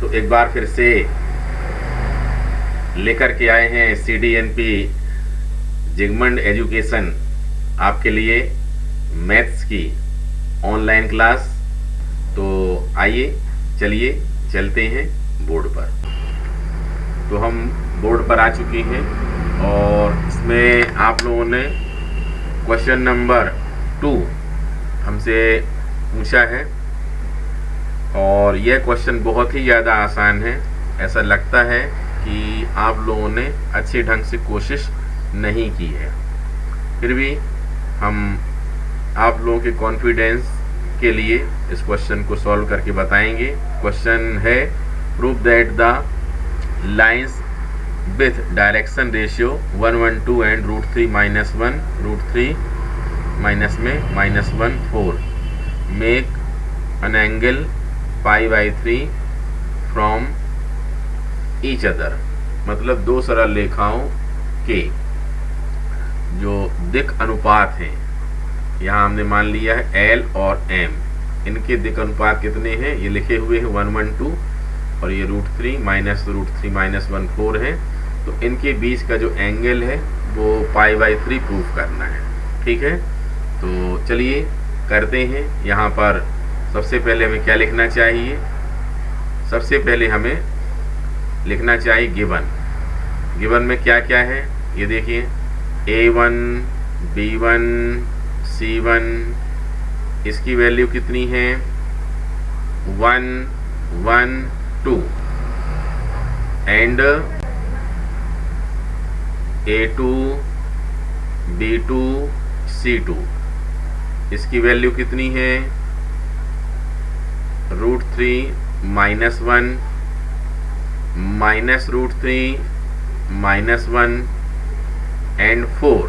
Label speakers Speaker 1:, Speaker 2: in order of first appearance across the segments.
Speaker 1: तो एक बार फिर से लेकर के आए हैं CDNP जिगमंड एजुकेशन आपके लिए मैथ्स की ऑनलाइन क्लास। तो आइए चलिए चलते हैं बोर्ड पर। तो हम बोर्ड पर आ चुके हैं और इसमें आप लोगों ने क्वेश्चन नंबर 2 हमसे पूछा है और यह क्वेश्चन बहुत ही ज़्यादा आसान है। ऐसा लगता है कि आप लोगों ने अच्छे ढंग से कोशिश नहीं की है, फिर भी हम आप लोगों के कॉन्फिडेंस के लिए इस क्वेश्चन को सॉल्व करके बताएंगे। क्वेश्चन है prove that the lines with direction ratio 1 1 2 and √3 - 1 √3 minus में -1 4 make an angle π/3 from each other. मतलब दो सरल रेखाओं के जो दिक् अनुपात हैं, यहाँ हमने मान लिया है L और M, इनके दिक् अनुपात कितने हैं ये लिखे हुए हैं 1 1 2 और ये √3 - 1 4 है। तो इनके बीच का जो एंगल है वो π/3 प्रूफ करना है। ठीक है, तो चलिए करते हैं। यहाँ पर सबसे पहले हमें क्या लिखना चाहिए? सबसे पहले हमें लिखना चाहिए गिवन में क्या क्या है ये देखिए। A1 B1 C1 इसकी वैल्यू कितनी है 1 1 2 एंड A2 B2 C2 इसकी वैल्यू कितनी है √3 - 1 -√3 -1 एंड 4।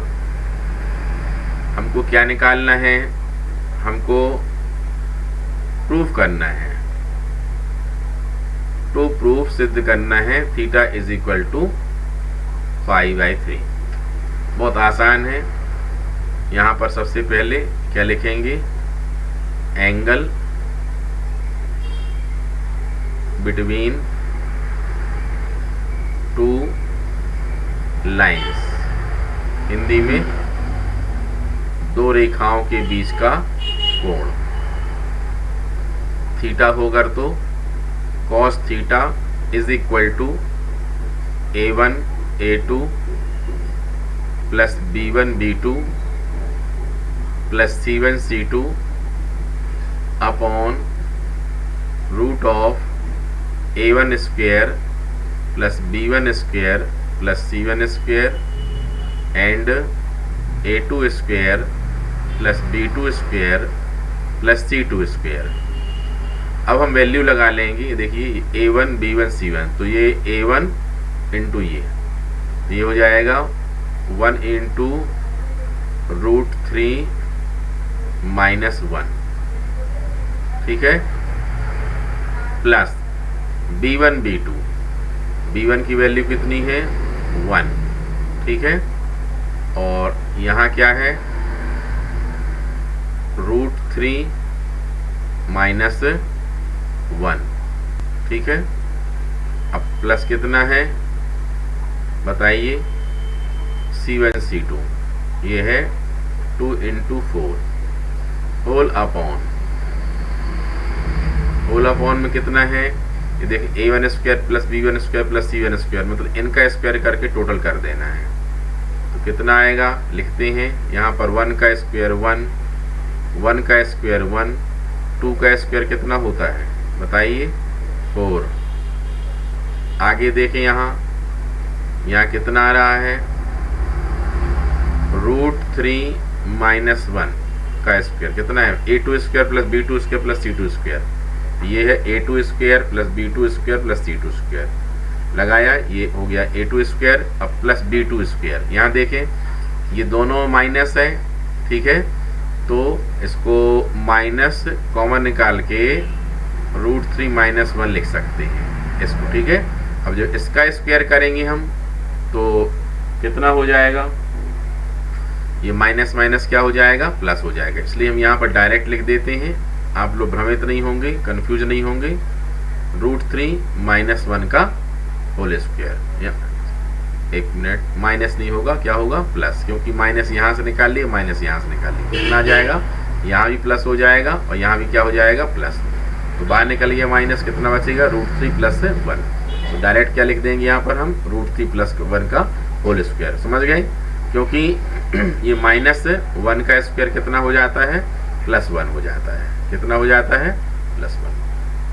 Speaker 1: हमको क्या निकालना है? हमको प्रूफ करना है, तो प्रूफ सिद्ध करना है θ = π/3। बहुत आसान है। यहाँ पर सबसे पहले क्या लिखेंगे? Angle between two lines, Hindi में दो रेखाओं के बीच का कोण। थीटा होगा तो cos θ = A1 A2 + B1 B2 + C1 C2 upon √ A1² + B1² + C1² and A2² + B2² + C2²। अब हम वैल्यू लगा लेंगे। देखिए A1 B1 C1, तो ये A1 इंटू ये हो जाएगा 1 × √3 - 1। ठीक है, प्लस B1 B2, B1 की वैल्यू कितनी है 1। ठीक है, और यहाँ क्या है √3 - 1। ठीक है, अब प्लस कितना है बताइए C1 C2, ये है 2 × 4 होल अपॉन में कितना है ये देखिए A1² + B1² + C1², मतलब इनका स्क्वायर करके टोटल कर देना है। तो कितना आएगा लिखते हैं। यहाँ पर 1 का स्क्वायर 1, 1 का स्क्वायर 1, 2 का स्क्वायर कितना होता है बताइए 4। आगे देखें यहाँ कितना आ रहा है √3 - 1 का स्क्वायर कितना है A2² + B2² + C2²। ये है A2² + B2² + C2²। लगाया, ये हो गया A2², अब प्लस B2²। यहाँ देखें ये दोनों माइनस है। ठीक है, तो इसको माइनस कॉमन निकाल के √3 - 1 लिख सकते हैं इसको। ठीक है, अब जब इसका स्क्वायर करेंगे हम तो कितना हो जाएगा, ये माइनस माइनस क्या हो जाएगा प्लस हो जाएगा। इसलिए हम यहाँ पर डायरेक्ट लिख देते हैं, आप लोग भ्रमित नहीं होंगे, कंफ्यूज नहीं होंगे। √3 माइनस 1 का होल स्क्वायर। या एक मिनट, माइनस नहीं होगा, क्या होगा प्लस, क्योंकि माइनस यहाँ से निकाल लिए, माइनस यहाँ से निकाल लिए, कितना आ जाएगा, यहाँ भी प्लस हो जाएगा और यहाँ भी क्या हो जाएगा प्लस, तो बाहर निकल गया माइनस, कितना बचेगा √3 प्लस 1। तो डायरेक्ट क्या लिख देंगे यहाँ पर हम, √3 प्लस 1 का होल स्क्वायर। समझ गए, क्योंकि ये माइनस 1 का स्क्वायर कितना हो जाता है, +1 हो जाता है, कितना हो जाता है +1।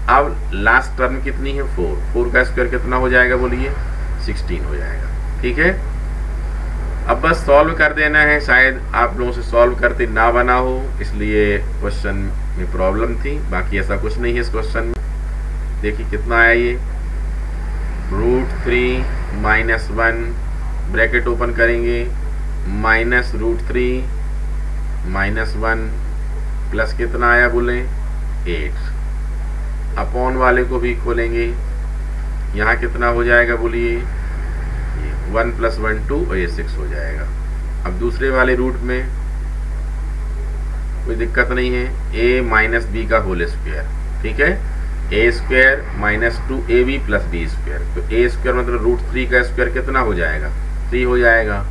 Speaker 1: अब लास्ट टर्म कितनी है 4, 4 का स्क्वायर कितना हो जाएगा बोलिए 16 हो जाएगा। ठीक है, अब बस सॉल्व कर देना है। शायद आप लोगों से सॉल्व करते ना बना हो, इसलिए क्वेश्चन में प्रॉब्लम थी, बाकी ऐसा कुछ नहीं है इस क्वेश्चन में। देखिए कितना आया ये, √3 माइनस 1 ब्रैकेट ओपन करेंगे, माइनस √3 माइनस 1 प्लस कितना आया बोले 8, अपॉन वाले को भी खोलेंगे, यहाँ कितना हो जाएगा बोलिए 1 + 1 2 और ये 6 हो जाएगा। अब दूसरे वाले रूट में कोई दिक्कत नहीं है, a माइनस बी का होल स्क्वायर। ठीक है, a² minus 2ab plus b², तो a² मतलब √3 का स्क्वायर कितना हो जाएगा 3 हो जाएगा,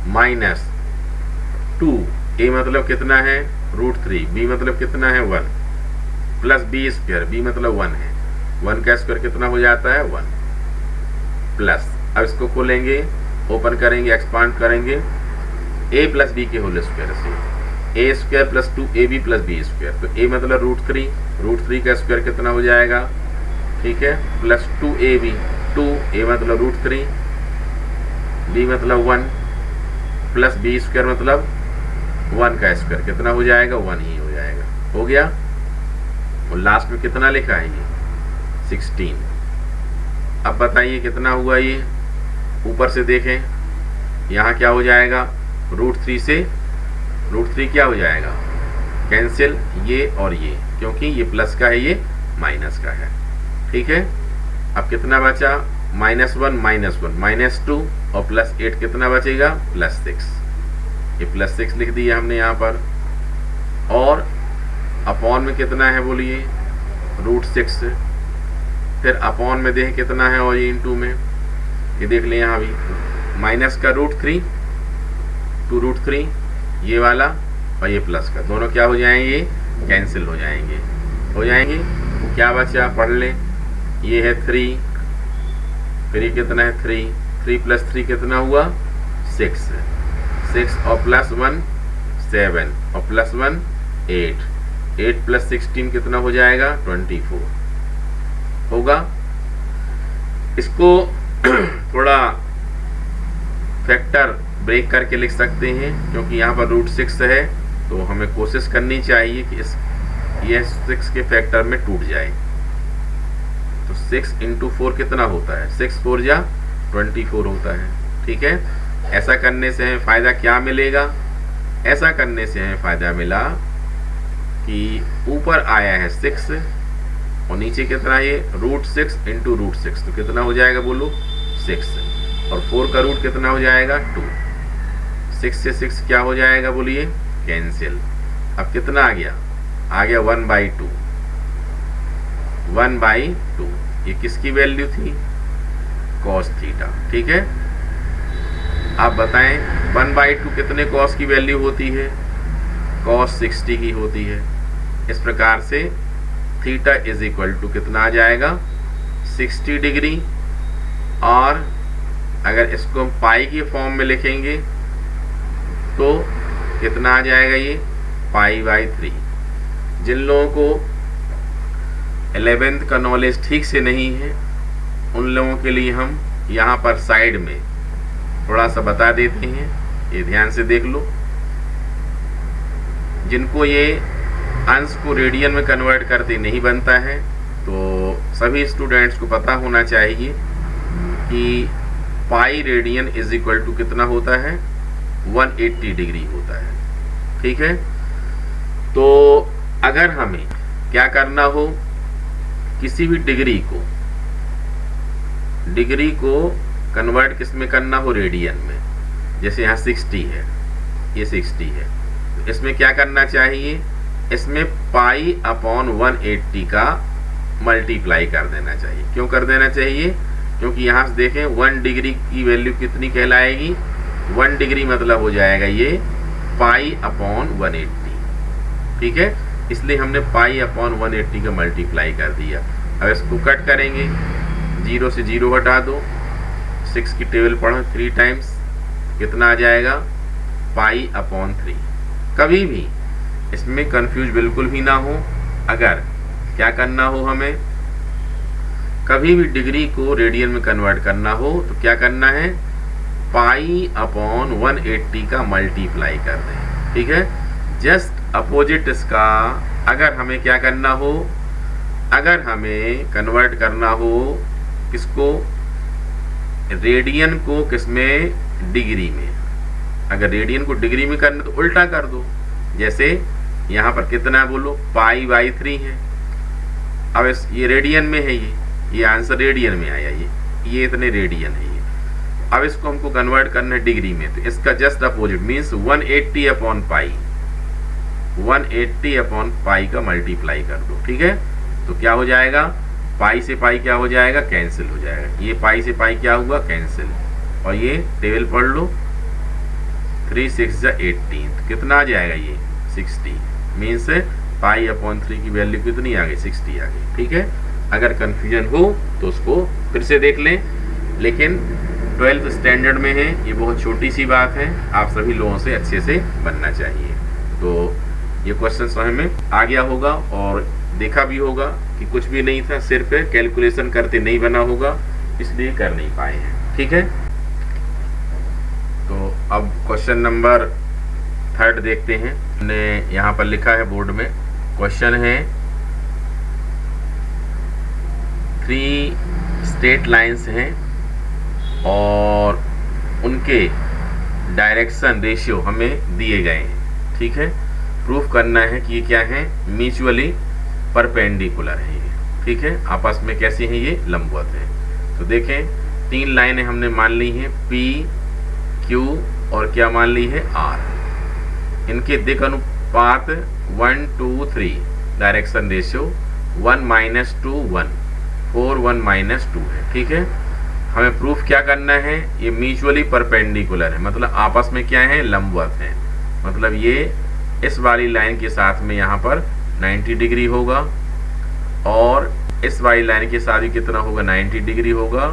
Speaker 1: माइनस 2, a मतलब कितना है √3, b मतलब कितना है 1, प्लस b², b मतलब 1 है, 1 का स्क्वायर कितना हो जाता है 1, प्लस, अब इसको खोलेंगे ओपन करेंगे एक्सपांड करेंगे, a प्लस b के होल स्क्वायर से a² plus 2ab plus b², तो a मतलब √3 का स्क्वायर कितना हो जाएगा, ठीक है, प्लस 2ab, 2a मतलब √3, b मतलब 1 प्लस b² मतलब 1 का स्क्वायर कितना हो जाएगा 1 ही हो जाएगा, हो गया। और लास्ट में कितना लिखा है ये 16। अब बताइए कितना हुआ ये, ऊपर से देखें, यहाँ क्या हो जाएगा √3 से √3 क्या हो जाएगा कैंसिल, ये और ये, क्योंकि ये प्लस का है ये माइनस का है। ठीक है, अब कितना बचा -1 -2 और +8 कितना बचेगा +6, ये +6 लिख दिया हमने यहाँ पर। और अपॉन में कितना है बोलिए √6, फिर अपॉन में देखें कितना है और ये इंटू में, ये देख लें यहाँ भी माइनस का √3 टू √3 ये वाला और ये प्लस का, दोनों क्या हो जाएंगे कैंसिल हो जाएंगे। क्या बचा पढ़ लें, ये है 3, फिर ये कितना है 3 + 3 कितना हुआ 6 और +1 7 और +1 8 + 16 कितना हो जाएगा 24 होगा। इसको थोड़ा फैक्टर ब्रेक करके लिख सकते हैं, क्योंकि यहाँ पर √6 है, तो हमें कोशिश करनी चाहिए कि ये 6 के फैक्टर में टूट जाए। तो 6 × 4 कितना होता है 6 4 जा 24 होता है। ठीक है, ऐसा करने से हमें फ़ायदा क्या मिलेगा, ऐसा करने से हमें फ़ायदा मिला कि ऊपर आया है 6 और नीचे कितना है √6 × √6, तो कितना हो जाएगा बोलो 6, और 4 का रूट कितना हो जाएगा 2, 6 से 6 क्या हो जाएगा बोलिए कैंसिल। अब कितना आ गया 1/2, 1/2, ये किसकी वैल्यू थी cos थीटा। ठीक है, आप बताएं 1/2 कितने cos की वैल्यू होती है cos 60 की होती है। इस प्रकार से थीटा = कितना आ जाएगा 60 डिग्री, और अगर इसको हम पाई के फॉर्म में लिखेंगे तो कितना आ जाएगा ये π/3। जिन लोगों को 11th का नॉलेज ठीक से नहीं है उन लोगों के लिए हम यहाँ पर साइड में थोड़ा सा बता देते हैं, ये ध्यान से देख लो। जिनको ये अंश को रेडियन में कन्वर्ट करते नहीं बनता है, तो सभी स्टूडेंट्स को पता होना चाहिए कि पाई रेडियन = कितना होता है 180 डिग्री होता है। ठीक है, तो अगर हमें क्या करना हो, किसी भी डिग्री को कन्वर्ट किस में करना हो रेडियन में, जैसे यहाँ 60 है, ये 60 है, तो इसमें क्या करना चाहिए, इसमें π/180 का मल्टीप्लाई कर देना चाहिए। क्यों कर देना चाहिए? क्योंकि यहाँ से देखें 1 डिग्री की वैल्यू कितनी कहलाएगी, 1 डिग्री मतलब हो जाएगा ये पाई अपॉन 180, ठीक है। इसलिए हमने पाई अपॉन 180 का मल्टीप्लाई कर दिया। अब इसको कट करेंगे, 0 से 0 हटा दो, 6 की टेबल पढ़ो 3 टाइम्स, कितना आ जाएगा पाई अपॉन 3। कभी भी इसमें कंफ्यूज बिल्कुल भी ना हो। अगर क्या करना हो, हमें कभी भी डिग्री को रेडियन में कन्वर्ट करना हो तो क्या करना है, पाई अपॉन 180 का मल्टीप्लाई कर दें, ठीक है। जस्ट अपोजिट इसका अगर हमें क्या करना हो, अगर हमें कन्वर्ट करना हो किसको, रेडियन को किसमें, डिग्री में। अगर रेडियन को डिग्री में करना तो उल्टा कर दो। जैसे यहाँ पर कितना बोलो, पाई बाई 3 है। अब ये रेडियन में है, ये आंसर रेडियन में आया, ये इतने रेडियन है ये। अब इसको हमको कन्वर्ट करना है डिग्री में, तो इसका just opposite means 180 upon pi, 180 upon pi का मल्टीप्लाई कर दो, ठीक है। तो क्या हो जाएगा, पाई से पाई क्या हो जाएगा, कैंसिल हो जाएगा। ये पाई से पाई क्या हुआ, कैंसिल। और ये टेबल पढ़ लो, 3 6 18, कितना आ जाएगा ये 60, मीन्स पाई अपॉन 3 की वैल्यू कितनी आ गई, 60 आ गई, ठीक है। अगर कंफ्यूजन हो तो उसको फिर से देख लें, लेकिन 12th स्टैंडर्ड में है, ये बहुत छोटी सी बात है, आप सभी लोगों से अच्छे से बनना चाहिए। तो ये क्वेश्चन समझ में आ गया होगा और देखा भी होगा कि कुछ भी नहीं था, सिर्फ कैलकुलेशन करते नहीं बना होगा, इसलिए कर नहीं पाए हैं, ठीक है। तो अब क्वेश्चन नंबर 3 देखते हैं। हमने यहाँ पर लिखा है बोर्ड में, क्वेश्चन है 3 स्ट्रेट लाइंस हैं और उनके डायरेक्शन रेशियो हमें दिए गए हैं, ठीक है। प्रूफ करना है कि ये क्या है, म्यूचुअली परपेंडिकुलर है ये, ठीक है। आपस में कैसे हैं, ये लंबवत है। तो देखें 3 लाइनें हमने मान ली हैं, P Q और क्या मान ली है, R। इनके दिक् अनुपात 1 2 3, डायरेक्शन रेशियो 1 - 2 1, 4 1 - 2 है, ठीक है। हमें प्रूफ क्या करना है, ये म्यूचुअली परपेंडिकुलर है, मतलब आपस में क्या है, लंबवत है। मतलब ये इस वाली लाइन के साथ में यहाँ पर 90 डिग्री होगा और इस वाली लाइन के साथ भी कितना होगा, 90 डिग्री होगा,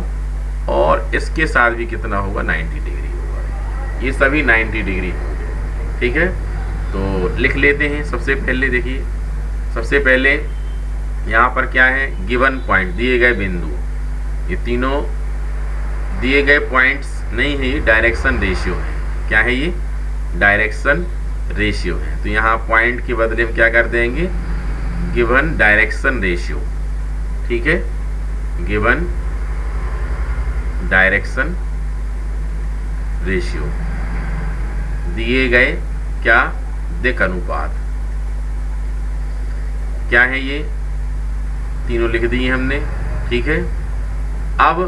Speaker 1: और इसके साथ भी कितना होगा, 90 डिग्री होगा। ये सभी 90 डिग्री होंगे, ठीक है। तो लिख लेते हैं। सबसे पहले देखिए, सबसे पहले यहाँ पर क्या है, गिवन पॉइंट, दिए गए बिंदु, ये तीनों दिए गए पॉइंट्स नहीं है, ये डायरेक्शन रेशियो है। क्या है ये, डायरेक्शन रेशियो है। तो यहाँ पॉइंट के बदले हम क्या कर देंगे, गिवन डायरेक्शन रेशियो, ठीक है। गिवन डायरेक्शन रेशियो, दिए गए क्या, दिक् अनुपात, क्या है ये, तीनों लिख दिए हमने, ठीक है। अब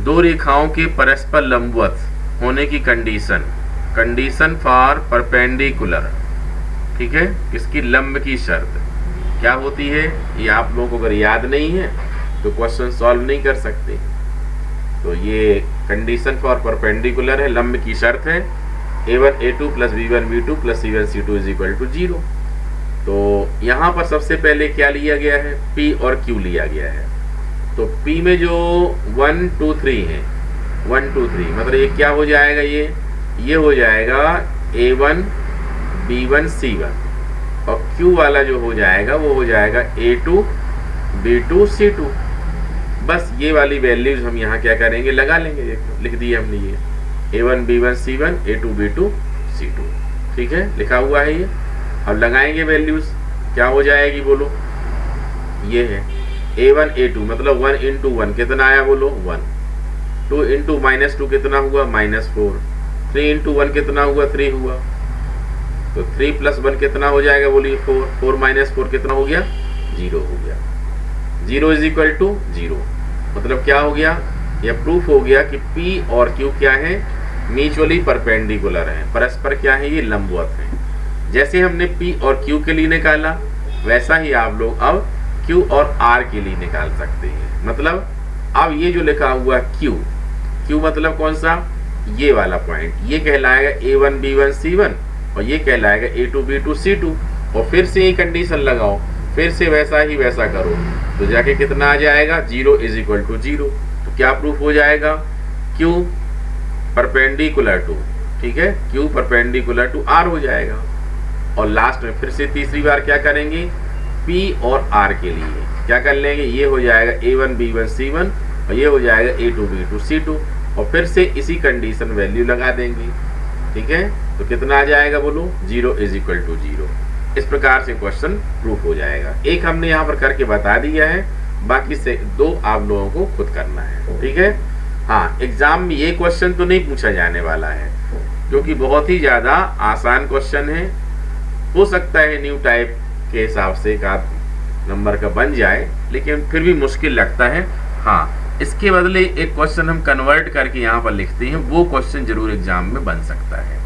Speaker 1: 2 रेखाओं के परस्पर लंबवत होने की कंडीशन, कंडीशन फॉर परपेंडिकुलर, ठीक है। इसकी लंब की शर्त क्या होती है, ये आप लोगों को अगर याद नहीं है तो क्वेश्चन सॉल्व नहीं कर सकते। तो ये कंडीशन फॉर परपेंडिकुलर है, लंब की शर्त है a1 a2 + b1 b2 + c1 c2 = 0। तो यहाँ पर सबसे पहले क्या लिया गया है, P और Q लिया गया है। तो P में जो 1 2 3 है, 1 2 3 मतलब ये क्या हो जाएगा, ये हो जाएगा a1 b1 c1, और Q वाला जो हो जाएगा वो हो जाएगा a2 b2 c2। बस ये वाली वैल्यूज हम यहाँ क्या करेंगे, लगा लेंगे। लिख दिए हमने ये a1 b1 c1 a2 b2 c2, ठीक है, लिखा हुआ है ये। अब लगाएंगे वैल्यूज, क्या हो जाएगी बोलो, ये है a1 a2 मतलब 1 × 1 कितना आया बोलो, 1, 2 × -2 कितना हुआ, -4, 3 × 1 कितना हुआ, 3 हुआ। तो 3 + 1 कितना हो जाएगा बोलिए, 4, 4 - 4 कितना हो गया, 0 हो गया। 0 = 0 मतलब क्या हो गया, यह प्रूफ हो गया कि P और Q क्या है, म्यूचुअली परपेंडिकुलर है, परस्पर क्या है, ये लंबवत है। जैसे हमने P और Q के लिए निकाला, वैसा ही आप लोग अब Q और R के लिए निकाल सकते हैं। मतलब अब ये जो लिखा हुआ Q, Q मतलब कौन सा, ये वाला पॉइंट, ये कहलाएगा A1 B1 C1 और ये कहलाएगा A2 B2 C2। और फिर से ये कंडीशन लगाओ, फिर से वैसा ही वैसा करो, तो जाके कितना आ जाएगा, 0 इज इक्वल टू 0। तो क्या प्रूफ हो जाएगा, Q परपेंडिकुलर टू, ठीक है, Q परपेंडिकुलर टू R हो जाएगा। और लास्ट में फिर से तीसरी बार क्या करेंगे, P और R के लिए क्या कर लेंगे, ये हो जाएगा A1 B1 C1 और ये हो जाएगा A2 B2 C2 और फिर से इसी कंडीशन वैल्यू लगा देंगे, ठीक है। तो कितना आ जाएगा बोलो, 0 इज इक्वल टू 0। इस प्रकार से क्वेश्चन प्रूफ हो जाएगा। एक हमने यहाँ पर करके बता दिया है, बाकी से 2 आप लोगों को खुद करना है, ठीक है। हाँ, एग्जाम में ये क्वेश्चन तो नहीं पूछा जाने वाला है क्योंकि बहुत ही ज्यादा आसान क्वेश्चन है। हो सकता है न्यू टाइप के हिसाब से एक आध नंबर का बन जाए, लेकिन फिर भी मुश्किल लगता है। हाँ, इसके बदले एक क्वेश्चन हम कन्वर्ट करके यहाँ पर लिखते हैं, वो क्वेश्चन जरूर एग्जाम में बन सकता है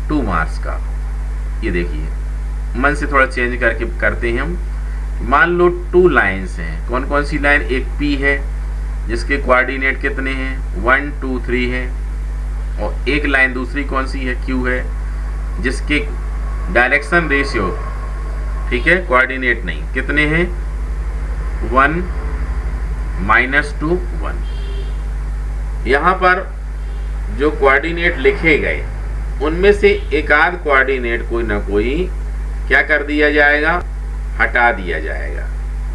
Speaker 1: 2 मार्क्स का। ये देखिए, मन से थोड़ा चेंज करके करते हैं हम। मान लो 2 लाइन्स हैं, कौन कौन सी लाइन, एक P है जिसके कोऑर्डिनेट कितने हैं 1 2 3 है, और एक लाइन दूसरी कौन सी है, Q है, जिसके डायरेक्शन रेशियो, ठीक है, कोऑर्डिनेट नहीं, कितने हैं 1 -2 1। यहाँ पर जो कोऑर्डिनेट लिखे गए उनमें से एक आध कोऑर्डिनेट कोई ना कोई क्या कर दिया जाएगा, हटा दिया जाएगा,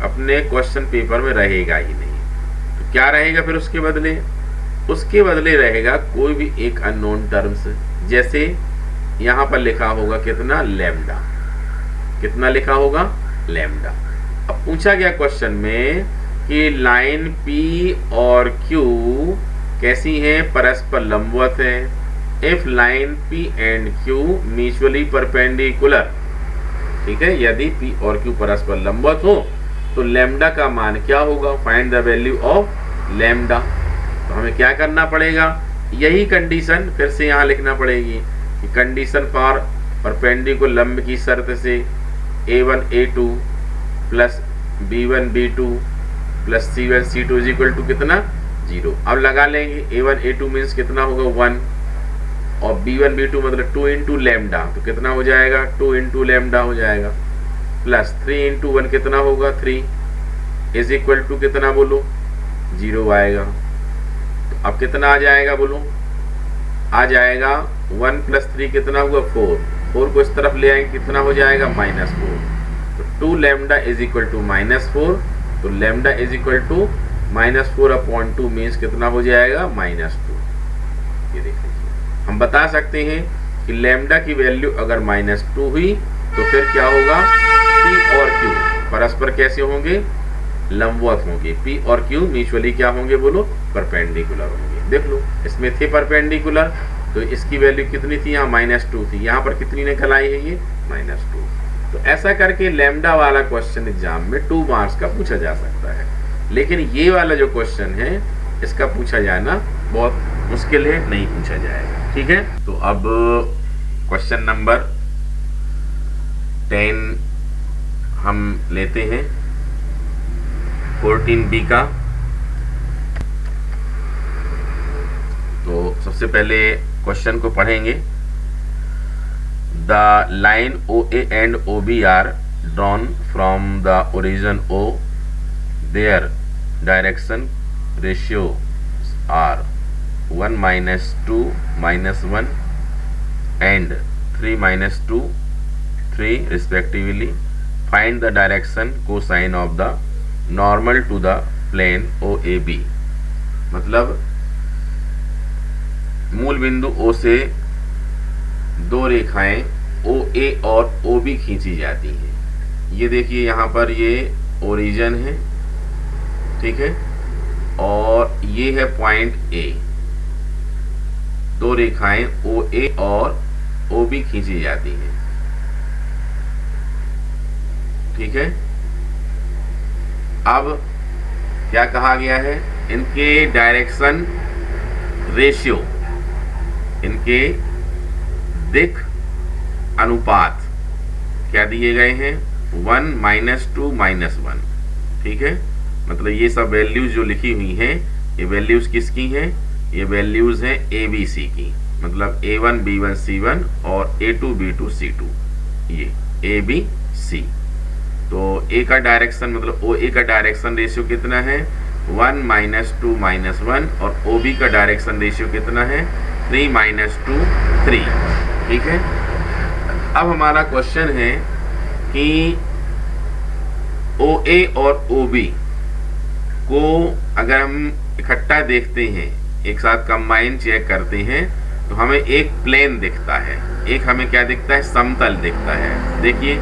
Speaker 1: अपने क्वेश्चन पेपर में रहेगा ही नहीं। तो क्या रहेगा फिर उसके बदले, उसके बदले रहेगा कोई भी एक अननोन टर्म्स, जैसे यहाँ पर लिखा होगा कितना, लैम्डा, कितना लिखा होगा, लैम्डा। अब पूछा गया क्वेश्चन में कि लाइन P और Q कैसी हैं, परस्पर लंबवत हैं। If line P and Q mutually perpendicular, ठीक है, यदि P और Q परस्पर लंबवत हो तो लैम्डा का मान क्या होगा, find the value of lambda. तो हमें क्या करना पड़ेगा, यही कंडीशन फिर से यहाँ लिखना पड़ेगी कि कंडीशन फॉर परपेंडिकुलर लंब की शर्त से A1 A2 plus B1 B2 plus C1 C2 is equal to कितना, 0। अब लगा लेंगे, A1 A2 मीन्स कितना होगा 1 और B1 B2 मतलब 2 इंटू लैम्डा, तो कितना हो जाएगा 2 इंटू लैम्डा हो जाएगा, प्लस 3 इंटू 1 कितना होगा 3 इज इक्वल टू कितना बोलो, 0 आएगा। तो अब कितना आ जाएगा बोलो, आ जाएगा 1 प्लस 3 कितना हुआ 4 को इस तरफ ले आएंगे कितना हो जाएगा -4। तो 2 लैम्डा इज इक्वल टू -4, तो lambda is equal to -4/2 means कितना हो जाएगा -2। ये देख लीजिए, हम बता सकते हैं कि लैम्डा की वैल्यू अगर -2 हुई तो फिर क्या होगा, P और Q परस्पर कैसे होंगे, लंबवत होंगे। P और Q म्यूचुअली क्या होंगे बोलो, परपेंडिकुलर होंगे। देख लो, इसमें थे परपेंडिकुलर तो इसकी वैल्यू कितनी थी, यहाँ -2 थी, यहाँ पर कितनी निकल आई है ये -2। तो ऐसा करके लैम्डा वाला क्वेश्चन एग्जाम में 2 मार्क्स का पूछा जा सकता है, लेकिन ये वाला जो क्वेश्चन है इसका पूछा जाना बहुत मुश्किल है, नहीं पूछा जाएगा, ठीक है। तो अब क्वेश्चन नंबर 10 हम लेते हैं 14B का। तो सबसे पहले क्वेश्चन को पढ़ेंगे। The line OA and OB are drawn from the origin O, their direction ratio are 1 -2 -1 and 3 -2 3 respectively. Find the direction cosine of the normal to the plane OAB। मतलब मूल बिंदु O से 2 रेखाएं OA और OB खींची जाती हैं। ये देखिए यहाँ पर ये ओरिजिन है, ठीक है, और ये है पॉइंट A। 2 रेखाएं OA और OB खींची जाती हैं, ठीक है। अब क्या कहा गया है, इनके डायरेक्शन रेशियो, इनके दिक् अनुपात क्या दिए गए हैं 1 -2 -1, ठीक है। मतलब ये सब वैल्यूज जो लिखी हुई हैं, ये वैल्यूज किसकी हैं? ये वैल्यूज हैं ABC की, मतलब A1 B1 C1 और A2 B2 C2, ये ABC। तो A का डायरेक्शन मतलब OA का डायरेक्शन रेशियो कितना है? 1 -2 -1, और OB का डायरेक्शन रेशियो कितना है? 3 -2 3, ठीक है। अब हमारा क्वेश्चन है कि OA और OB को अगर हम इकट्ठा देखते हैं, एक साथ कंबाइन चेक करते हैं, तो हमें एक प्लेन दिखता है, एक हमें क्या दिखता है? समतल दिखता है। देखिए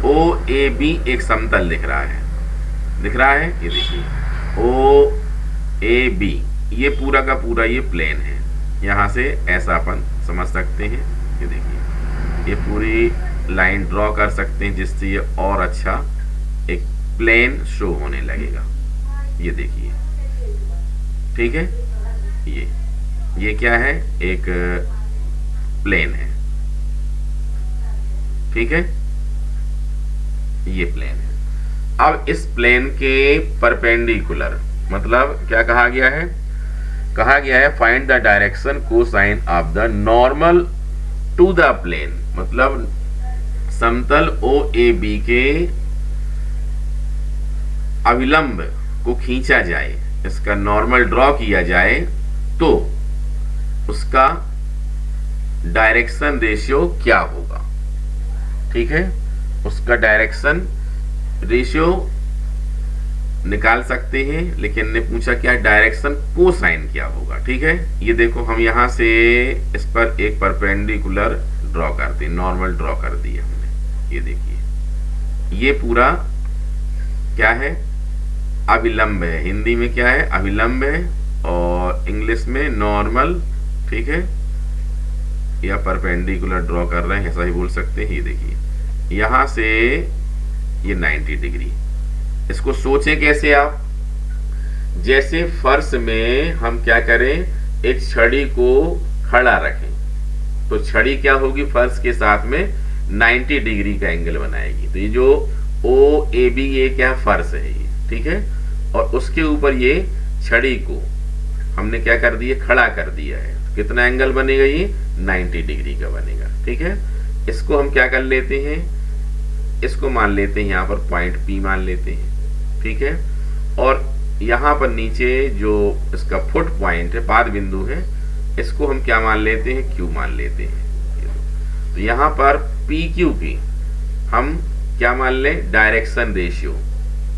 Speaker 1: OAB एक समतल दिख रहा है, दिख रहा है, ये देखिए OAB, ये पूरा का पूरा ये प्लेन है। यहाँ से ऐसा अपन समझ सकते हैं, ये देखिए ये पूरी लाइन ड्रॉ कर सकते हैं, जिससे ये और अच्छा एक प्लेन शो होने लगेगा। ये देखिए, ठीक है, ये क्या है? एक प्लेन है, ठीक है, ये प्लेन है। अब इस प्लेन के परपेंडिकुलर मतलब क्या कहा गया है? कहा गया है find the direction cosine of the normal to the plane, मतलब समतल OAB के अविलंब को खींचा जाए, इसका नॉर्मल ड्रॉ किया जाए, तो उसका डायरेक्शन रेशियो क्या होगा, ठीक है। उसका डायरेक्शन रेशियो निकाल सकते हैं, लेकिन ने पूछा क्या डायरेक्शन कोसाइन क्या होगा, ठीक है। ये देखो हम यहां से इस पर एक परपेंडिकुलर ड्रॉ करते हैं, नॉर्मल ड्रॉ कर दिया हमने। ये देखिए ये पूरा क्या है? अविलंब है। हिंदी में क्या है? अविलंब है, और इंग्लिश में नॉर्मल, ठीक है, या परपेंडिकुलर ड्रॉ कर रहे हैं, ऐसा ही बोल सकते हैं। ये देखिए यहां से ये 90 डिग्री। इसको सोचें कैसे आप? जैसे फर्श में हम क्या करें, एक छड़ी को खड़ा रखें, तो छड़ी क्या होगी? फर्श के साथ में 90 डिग्री का एंगल बनाएगी। तो ये जो OAB ये क्या फर्श है ये, ठीक है, और उसके ऊपर ये छड़ी को हमने क्या कर दिया? खड़ा कर दिया है। कितना एंगल बनेगा? ये 90 डिग्री का बनेगा, ठीक है। इसको हम क्या कर लेते हैं? इसको मान लेते हैं यहाँ पर पॉइंट P मान लेते हैं, ठीक है, और यहाँ पर नीचे जो इसका फुट पॉइंट है, पाद बिंदु है, इसको हम क्या मान लेते हैं? Q मान लेते हैं। तो यहाँ पर PQ की हम क्या मान लें? Direction ratio.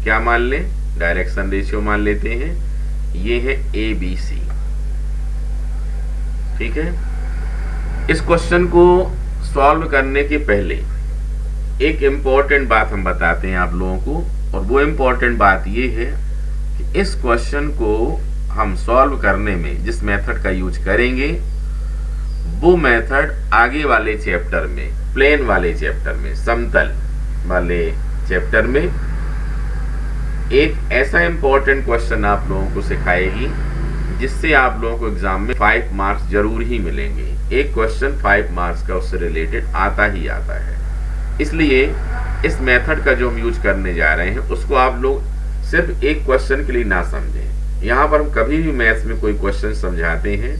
Speaker 1: क्या मान लें? डायरेक्शन रेशियो मान लेते हैं। ये है ABC, ठीक है। इस क्वेश्चन को सॉल्व करने के पहले एक इम्पोर्टेंट बात हम बताते हैं आप लोगों को, और वो इम्पोर्टेंट बात ये है कि इस क्वेश्चन को हम सॉल्व करने में जिस मेथड का यूज करेंगे, वो मेथड आगे वाले चैप्टर में, प्लेन वाले चैप्टर में, समतल वाले चैप्टर में एक ऐसा इंपॉर्टेंट क्वेश्चन आप लोगों को सिखाएगी, जिससे आप लोगों को एग्जाम में 5 मार्क्स जरूर ही मिलेंगे। एक क्वेश्चन 5 मार्क्स का उससे रिलेटेड आता ही आता है। इसलिए इस मेथड का जो हम यूज करने जा रहे हैं, उसको आप लोग सिर्फ एक क्वेश्चन के लिए ना समझें। यहाँ पर हम कभी भी मैथ्स में कोई क्वेश्चन समझाते हैं,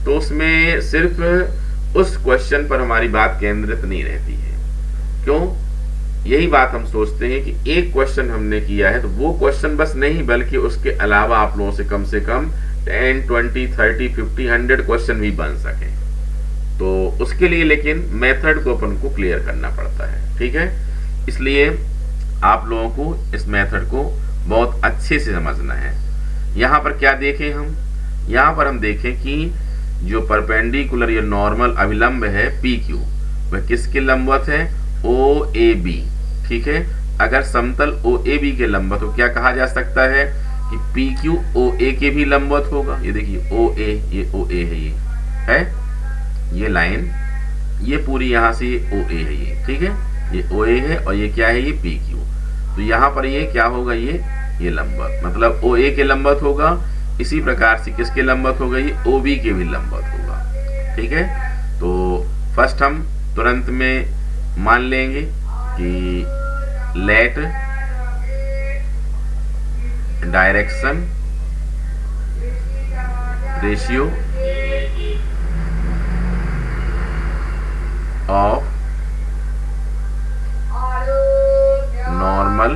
Speaker 1: तो उसमें सिर्फ उस क्वेश्चन पर हमारी बात केंद्रित नहीं रहती है। क्यों? यही बात हम सोचते हैं कि एक क्वेश्चन हमने किया है, तो वो क्वेश्चन बस नहीं, बल्कि उसके अलावा आप लोगों से कम 10, 20, 30, 50, 100 क्वेश्चन भी बन सके। तो उसके लिए लेकिन मेथड को अपन को क्लियर करना पड़ता है, ठीक है। इसलिए आप लोगों को इस मेथड को बहुत अच्छे से समझना है। यहाँ पर क्या देखें हम? यहाँ पर हम देखें कि जो परपेंडिकुलर या नॉर्मल अभिलंब है PQ, वह किसके लंबवत है? OAB, ठीक है। अगर समतल OAB के लंबवत तो क्या कहा जा सकता है कि PQ OA के भी लंबवत होगा। ये देखिए OA, ये OA है ये लाइन, ये पूरी यहाँ से ये OA है ये, ठीक है, ये OA है, और ये क्या है? ये PQ। तो यहाँ पर ये क्या होगा? ये लंबवत, मतलब OA के लंबवत होगा। इसी प्रकार से किसके लंबवत होगा? ये OB के भी लंबवत होगा, ठीक है। तो फर्स्ट हम तुरंत में मान लेंगे कि let direction ratio of normal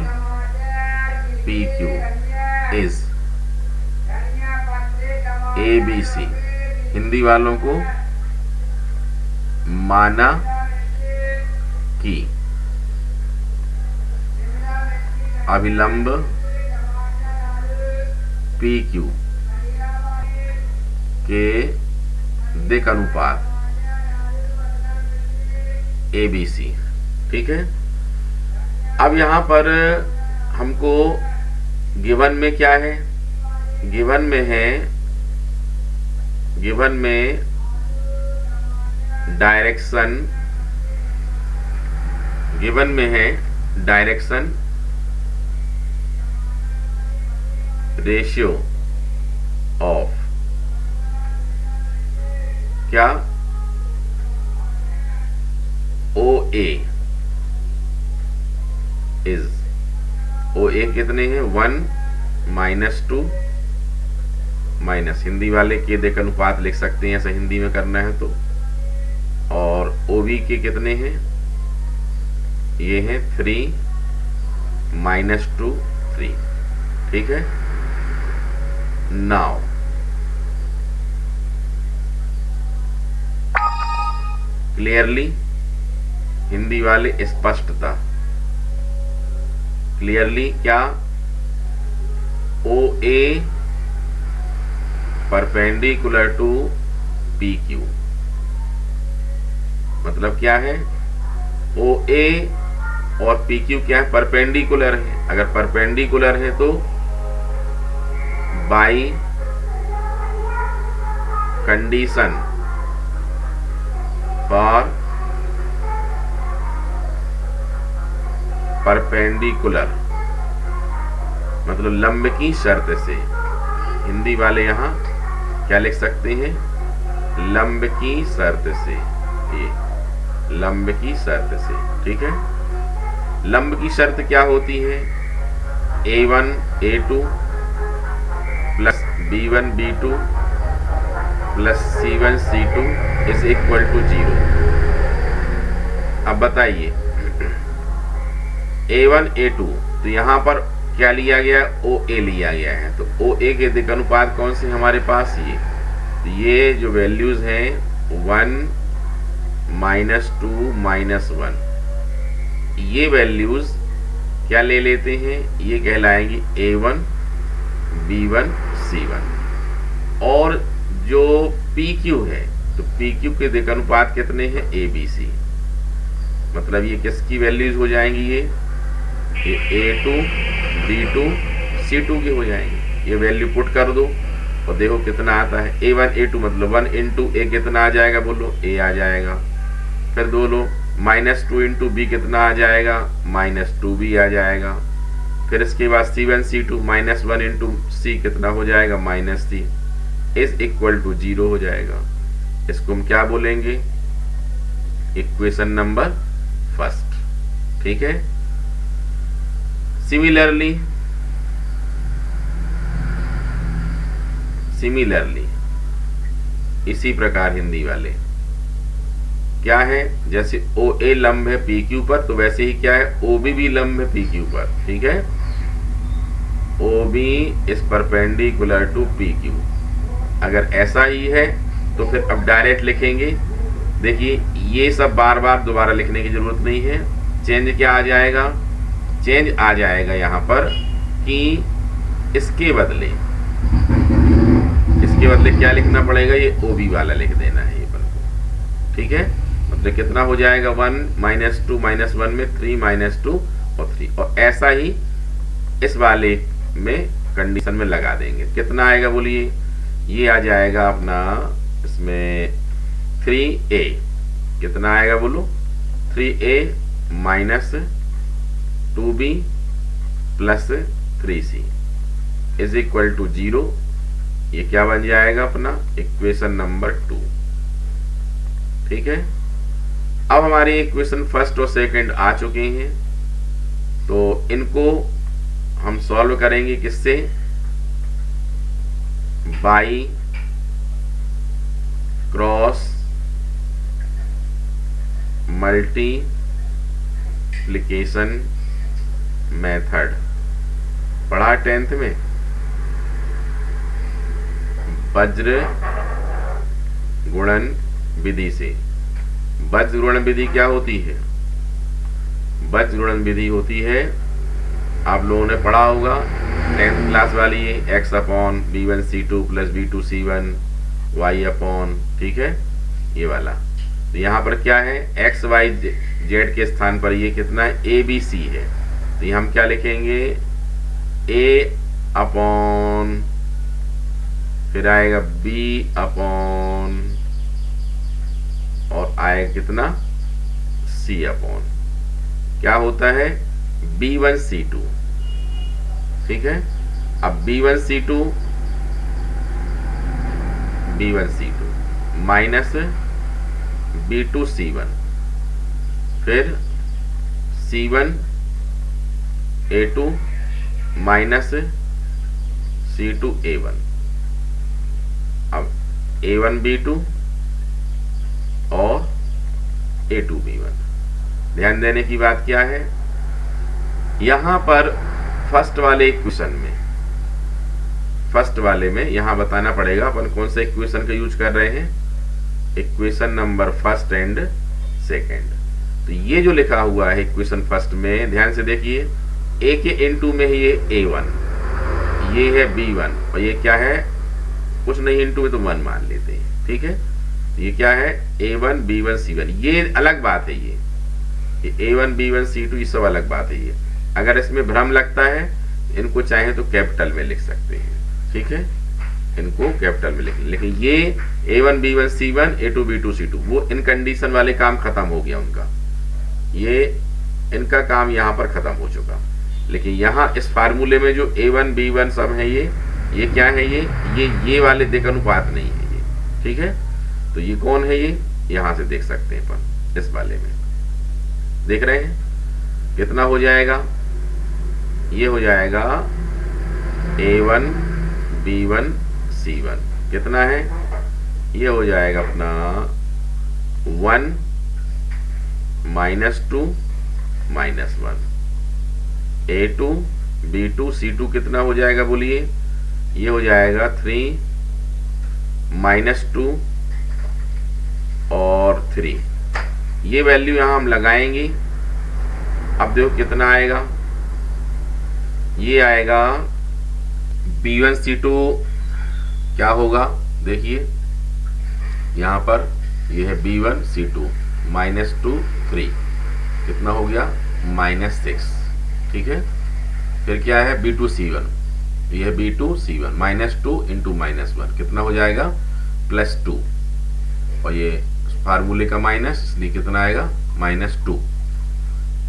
Speaker 1: PQ is ABC। Hindi वालों को माना कि अभिलंब PQ के दिक् अनुपात ABC। ठीक है, अब यहां पर हमको गिवन में क्या है, गिवन में डायरेक्शन, गिवन में है डायरेक्शन रेशियो ऑफ क्या OA इज, OA कितने हैं 1 -2 माइनस, हिंदी वाले के दिक् अनुपात लिख सकते हैं ऐसा हिंदी में करना है तो, और OB के कितने हैं, ये हैं 3 -2 3। ठीक है, नाउ क्लियरली, हिंदी वाले स्पष्टता, क्लियरली क्या OA परपेंडिकुलर टू PQ, मतलब क्या है OA और PQ क्या है, परपेंडिकुलर है। अगर परपेंडिकुलर है तो बाई कंडीशन फॉर परपेंडिकुलर, मतलब लंब की शर्त से, हिंदी वाले यहां क्या लिख सकते हैं, लंब की शर्त से, ये लंब की शर्त से। ठीक है, लंब की शर्त क्या होती है, A1 A2 plus B1 B2 plus C1 C2 is equal to 0। अब बताइए A1 A2, तो यहां पर क्या लिया गया, OA लिया गया है, तो OA के दिक् अनुपात कौन से हमारे पास, ये जो वैल्यूज हैं 1 -2 -1, ये वैल्यूज क्या ले लेते हैं, ये कहलाएंगी A1 B1 C1। और जो PQ है, तो PQ के दिक् अनुपात कितने हैं, ABC, मतलब ये किसकी वैल्यूज हो जाएंगी, ये A2 B2 C2 के हो जाएंगे। ये वैल्यू पुट कर दो और देखो कितना आता है, A1 A2 मतलब 1 × A कितना आ जाएगा, बोलो A आ जाएगा। फिर दो लो, -2 × B कितना आ जाएगा, -2B आ जाएगा। फिर इसके बाद C1 C2 -1 × C कितना हो जाएगा, -C इज इक्वल टू 0 हो जाएगा। इसको हम क्या बोलेंगे, इक्वेशन नंबर फर्स्ट। ठीक है, सिमिलरली इसी प्रकार हिंदी वाले क्या है, जैसे OA लंब है PQ पर, तो वैसे ही क्या है, OB भी लंब है PQ पर। ठीक है, OB is perpendicular to PQ। अगर ऐसा ही है तो फिर अब डायरेक्ट लिखेंगे। देखिए ये सब बार बार दोबारा लिखने की जरूरत नहीं है। चेंज क्या आ जाएगा, चेंज आ जाएगा यहाँ पर कि इसके बदले क्या लिखना पड़ेगा, ये OB वाला लिख देना है ये पर। ठीक है, मतलब कितना हो जाएगा, 1 -2 -1 में 3 -2 और 3, और ऐसा ही इस वाले में कंडीशन में लगा देंगे। कितना आएगा बोलिए, ये आ जाएगा अपना इसमें 3A, कितना आएगा बोलो, 3A -2B plus 3C is equal to 0। ये क्या बन जाएगा अपना इक्वेशन नंबर 2। ठीक है, अब हमारी इक्वेशन फर्स्ट और सेकंड आ चुके हैं। तो इनको हम सॉल्व करेंगे किससे, बाई क्रॉस मल्टीप्लिकेशन मेथड। पढ़ा 10th में वज्र गुणन विधि से। वज्र गुणन विधि क्या होती है, वज्र गुणन विधि होती है, आप लोगों ने पढ़ा होगा 10th क्लास वाली, x upon b1c2 plus b2c1 y upon, ठीक है, ये वाला। तो यहाँ पर क्या है, x y z के स्थान पर ये कितना है, a b c है। तो ये हम क्या लिखेंगे, a अपॉन, फिर आएगा b अपॉन, और आएगा कितना, c अपॉन, क्या होता है, b1c2, ठीक है। अब b1c2 माइनस b2c1, फिर c1 a2 minus c2 a1। अब a1 b2 और a2 b1। ध्यान देने की बात क्या है, यहां पर फर्स्ट वाले इक्वेशन में, फर्स्ट वाले में यहां बताना पड़ेगा अपन कौन से इक्वेशन का यूज कर रहे हैं, equation number first and second. तो ये जो लिखा हुआ है इक्वेशन फर्स्ट में, ध्यान से देखिए, a के इनटू में है ये a1, ये है b1, और ये क्या है, कुछ नहीं इनटू में तो 1 मान लेते हैं, ठीक है। ये क्या है, a1 b1 c1, ये अलग बात है, ये a1 b1 c2 ये सब अलग बात है। ये अगर इसमें भ्रम लगता है, इनको चाहे तो कैपिटल में लिख सकते हैं, ठीक है, इनको कैपिटल में लिख, लेकिन ये a1 b1 c1 a2 b2 c2 वो इन कंडीशन वाले काम खत्म हो गया उनका, ये इनका काम यहाँ पर खत्म हो चुका। लेकिन यहाँ इस फार्मूले में जो a1 b1 सब है, ये क्या है, ये वाले दिक अनुपात नहीं है ये, ठीक है। तो ये कौन है, ये यहां से देख सकते हैं अपन, इस वाले में देख रहे हैं, कितना हो जाएगा, ये हो जाएगा a1 b1 c1, कितना है, ये हो जाएगा अपना 1 -2 -1, a2 b2 c2 कितना हो जाएगा बोलिए, ये हो जाएगा 3 -2 और 3। ये वैल्यू यहां हम लगाएंगे। अब देखो कितना आएगा, ये आएगा b1 c2 क्या होगा, देखिए यहां पर ये है b1 c2 -2 3, कितना हो गया, -6, ठीक है। फिर क्या है b2 c1, ये है b2 c1 -2 इंटू -1, कितना हो जाएगा, +2, और ये फार्मूले का माइनस, इसलिए कितना आएगा, -2।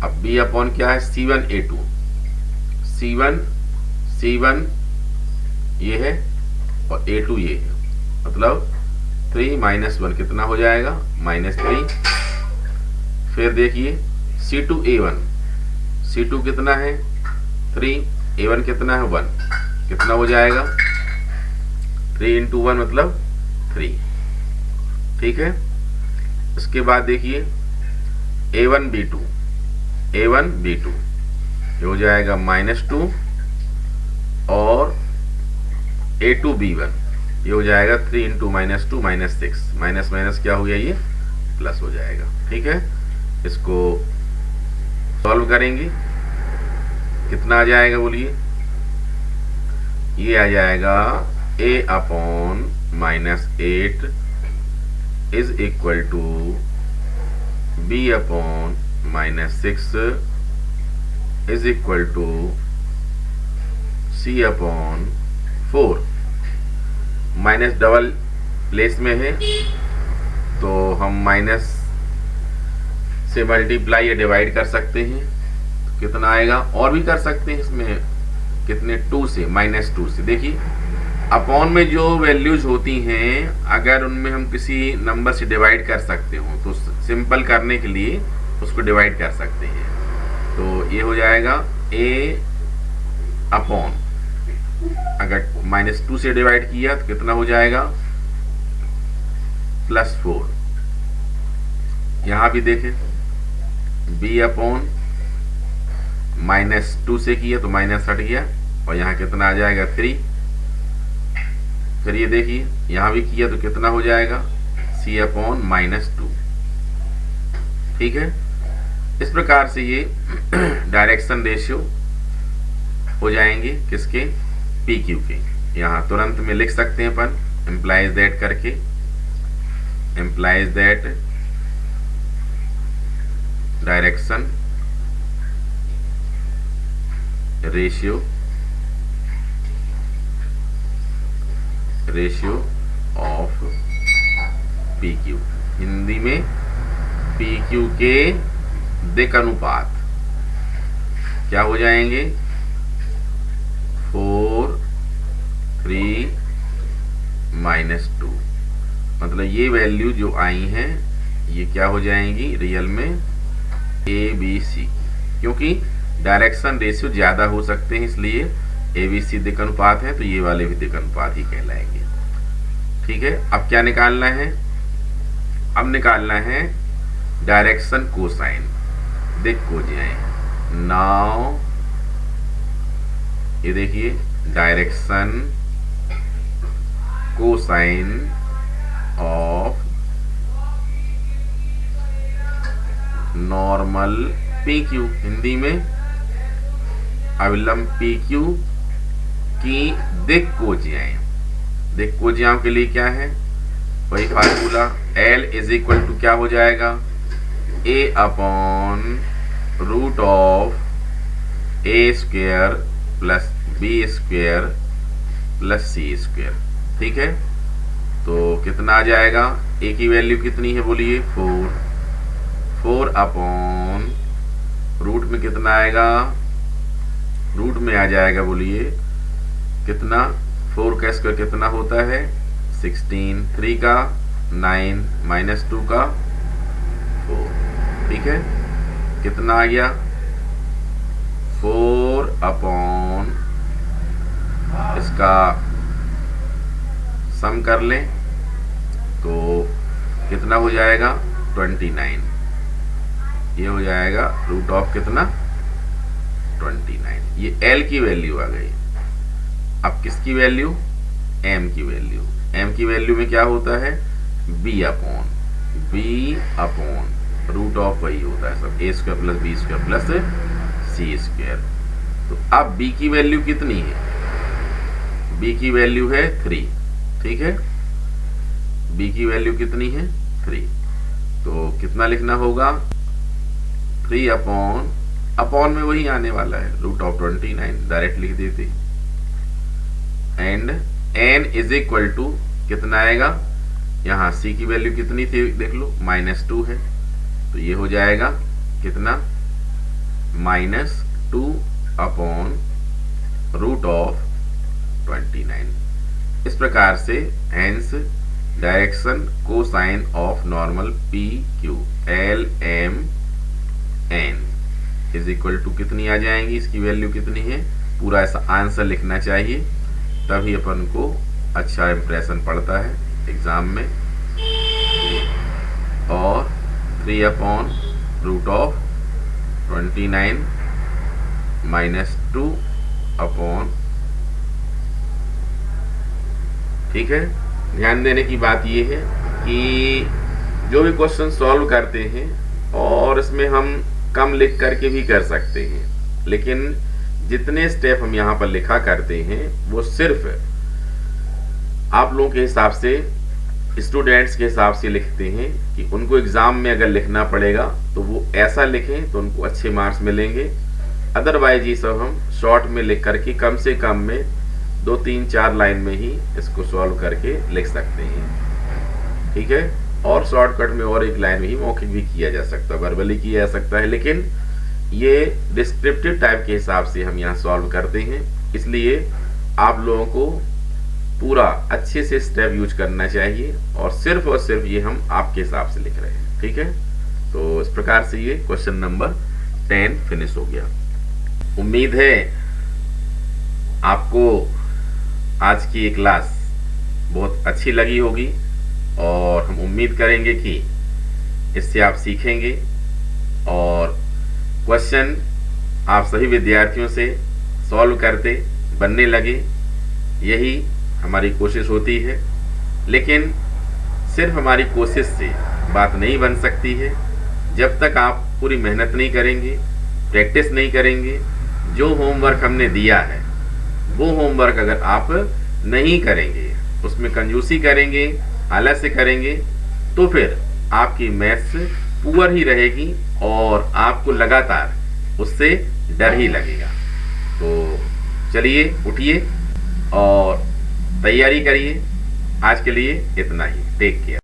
Speaker 1: अब b अपॉन क्या है, c1 a2, c1 ये है और a2 ये है, मतलब 3 -1 कितना हो जाएगा, -3। फिर देखिए c2 a1, c2 कितना है 3, a1 कितना है 1, कितना हो जाएगा 3 इंटू 1 मतलब 3, ठीक है। इसके बाद देखिए a1 b2 ये हो जाएगा -2 और a2 b1 ये हो जाएगा 3 इंटू -2 -6, माइनस माइनस क्या हो गया, ये प्लस हो जाएगा, ठीक है। इसको सॉल्व करेंगे, कितना आ जाएगा बोलिए, ये आ जाएगा a upon -8 is equal to b upon -6 is equal to c upon 4। Minus double place में है तो हम माइनस से मल्टीप्लाई या डिवाइड कर सकते हैं, तो कितना आएगा, और भी कर सकते हैं इसमें, कितने 2 से, -2 से। देखिए अपॉन में जो वैल्यूज होती हैं, अगर उनमें हम किसी नंबर से डिवाइड कर सकते हो तो सिंपल करने के लिए उसको डिवाइड कर सकते हैं। तो ये हो जाएगा a अपॉन, अगर -2 से डिवाइड किया तो कितना हो जाएगा, +4। यहां भी देखें, b अपॉन -2 से किया तो माइनस हट गया, और यहाँ कितना आ जाएगा 3। फिर ये देखिए यहां भी किया तो कितना हो जाएगा, c अपॉन -2। ठीक है, इस प्रकार से ये डायरेक्शन रेशियो हो जाएंगे किसके, PQ के। यहाँ तुरंत में लिख सकते हैं अपन, इम्प्लाइज दैट करके, implies that direction ratio of PQ, Hindi में PQ के दिक् अनुपात क्या हो जाएंगे, 4, 3, -2। मतलब ये वैल्यू जो आई हैं ये क्या हो जाएंगी रियल में ABC, क्योंकि डायरेक्शन रेशियो ज्यादा हो सकते हैं, इसलिए ABC दिक् अनुपात है तो ये वाले भी दिक् अनुपात ही कहलाएंगे। ठीक है, अब क्या निकालना है, अब निकालना है डायरेक्शन कोसाइन, दिक् कोज्याएं। नाउ ये देखिए direction cosine of normal PQ, Hindi में अविलंब PQ की दिक् कोज्याएं। दिक् कोज्याओं के लिए क्या है, वही formula, L is equal to क्या हो जाएगा, A upon √of A² plus B² plus C²। ठीक है, तो कितना आ जाएगा, A की वैल्यू कितनी है बोलिए, 4 अपॉन रूट में कितना आएगा, रूट में आ जाएगा बोलिए कितना, 4 का स्क्वायर कितना होता है 16, 3 का 9, -2 का 4। ठीक है, कितना आ गया, 4 अपॉन, इसका सम कर लें तो कितना हो जाएगा 29। ये हो जाएगा √ऑफ कितना 29। ये L की वैल्यू आ गई। अब किसकी वैल्यू, M की वैल्यू। M की वैल्यू में क्या होता है, B अपॉन √ऑफ वही होता है सब, A² plus B² plus C²। तो अब B की वैल्यू कितनी है, B की वैल्यू है 3। ठीक है, B की वैल्यू कितनी है 3, तो कितना लिखना होगा, 3 अपॉन में वही आने वाला है √ऑफ 29, डायरेक्ट लिख देते। And N is equal to कितना आएगा, यहाँ C की वैल्यू कितनी थी देख लो, -2 है, तो ये हो जाएगा कितना, -2 अपॉन √ऑफ 29। इस प्रकार से hence direction cosine of normal PQ LMN is equal to कितनी आ जाएंगी, इसकी वैल्यू कितनी है, पूरा ऐसा आंसर लिखना चाहिए, तभी अपन को अच्छा इंप्रेशन पड़ता है एग्जाम में। और 3 अपॉन √ऑफ 29 -2 अपॉन। ठीक है, ध्यान देने की बात यह है कि जो भी क्वेश्चन सॉल्व करते हैं, और इसमें हम कम लिख करके भी कर सकते हैं, लेकिन जितने स्टेप हम यहाँ पर लिखा करते हैं वो सिर्फ आप लोगों के हिसाब से, स्टूडेंट्स के हिसाब से लिखते हैं कि उनको एग्जाम में अगर लिखना पड़ेगा तो वो ऐसा लिखें तो उनको अच्छे मार्क्स मिलेंगे। अदरवाइज ये सब हम शॉर्ट में लिख करके कम से कम में 2, 3, 4 लाइन में ही इसको सॉल्व करके लिख सकते हैं। ठीक है, और शॉर्टकट में और एक लाइन में ही मौखिक भी किया जा सकता है, वर्बली किया जा सकता है, लेकिन ये डिस्क्रिप्टिव टाइप के हिसाब से हम यहाँ सॉल्व करते हैं, इसलिए आप लोगों को पूरा अच्छे से स्टेप यूज करना चाहिए, और सिर्फ ये हम आपके हिसाब से लिख रहे हैं। ठीक है, तो इस प्रकार से ये क्वेश्चन नंबर 10 फिनिश हो गया। उम्मीद है आपको आज की ये क्लास बहुत अच्छी लगी होगी और हम उम्मीद करेंगे कि इससे आप सीखेंगे और क्वेश्चन आप सभी विद्यार्थियों से सॉल्व करते बनने लगे। यही हमारी कोशिश होती है, लेकिन सिर्फ हमारी कोशिश से बात नहीं बन सकती है जब तक आप पूरी मेहनत नहीं करेंगे, प्रैक्टिस नहीं करेंगे। जो होमवर्क हमने दिया है वो होमवर्क अगर आप नहीं करेंगे, उसमें कंजूसी करेंगे, आलस्य करेंगे, तो फिर आपकी मैथ्स पुअर ही रहेगी और आपको लगातार उससे डर ही लगेगा। तो चलिए उठिए और तैयारी करिए। आज के लिए इतना ही। Take care.